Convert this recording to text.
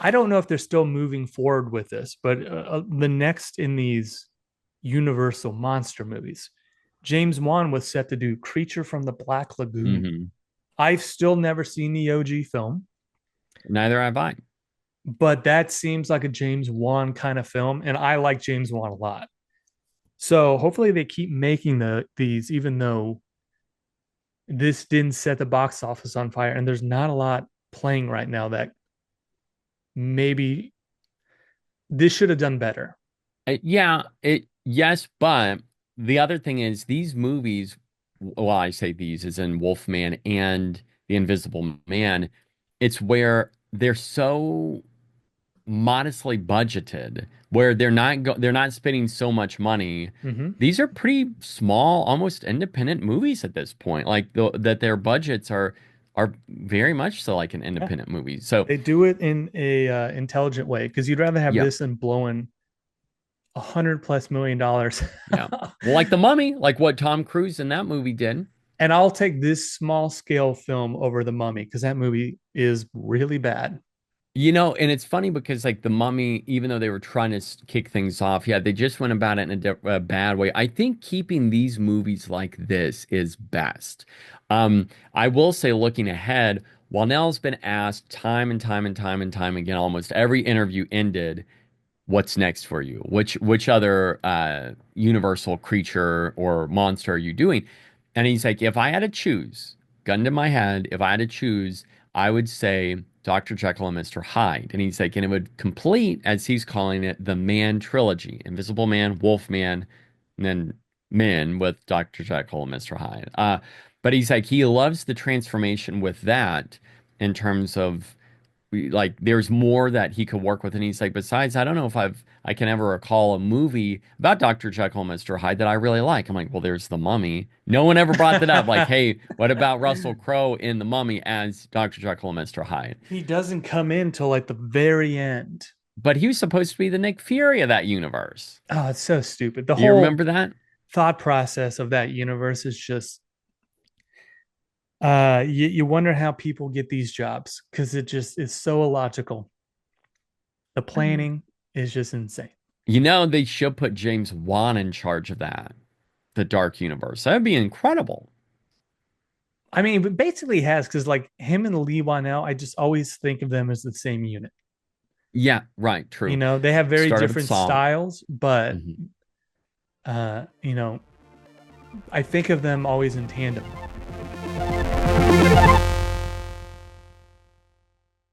I don't know if they're still moving forward with this, but the next in these Universal monster movies, James Wan was set to do Creature from the Black Lagoon. Hmm. I've still never seen the OG film, Neither have I. but that seems like a James Wan kind of film, and I like James Wan a lot. So hopefully they keep making these, even though this didn't set the box office on fire, and there's not a lot playing right now that maybe this should have done better. Yeah, yes, but the other thing is these movies, well, I say these as in Wolfman and The Invisible Man, it's where they're so modestly budgeted, where they're not spending so much money. Mm-hmm. These are pretty small, almost independent movies at this point. Like that their budgets are very much so like an Yeah, independent movie. So they do it in a intelligent way because you'd rather have yeah, this than blowing $100+ million. yeah. Well, like The Mummy, like what Tom Cruise in that movie did. And I'll take this small scale film over The Mummy because that movie is really bad. You know, and it's funny because like The Mummy, even though they were trying to kick things off, yeah, they just went about it in a bad way. I think keeping these movies like this is best. I will say, looking ahead, Whannell's been asked time and time and time and time again, almost every interview ended, "What's next for you? Which other universal creature or monster are you doing?" And he's like, "If I had to choose, gun to my head, if I had to choose, I would say Dr. Jekyll and Mr. Hyde." And he's like, and it would complete, as he's calling it, the Man trilogy: Invisible Man, Wolf Man, and then Men with Dr. Jekyll and Mr. Hyde. But he's like, he loves the transformation with that in terms of like there's more that he could work with. And he's like, besides, I don't know if I can ever recall a movie about Dr. Jekyll and Mr. Hyde that I really like. I'm like, well, there's The Mummy. No one ever brought that up. Like, hey, what about Russell Crowe in The Mummy as Dr. Jekyll and Mr. Hyde? He doesn't come in till like the very end. But he was supposed to be the Nick Fury of that universe. Oh, it's so stupid. The Do you whole remember that? thought process of that universe is just you wonder how people get these jobs because it just is so illogical. The planning is just insane. You know, they should put James Wan in charge of that, the Dark Universe. That would be incredible. I mean, but basically has because like him and Leigh Whannell, I just always think of them as the same unit. Yeah, right, You true. know, they have very Started with different Saw. styles, but Mhm. you know, I think of them always in tandem.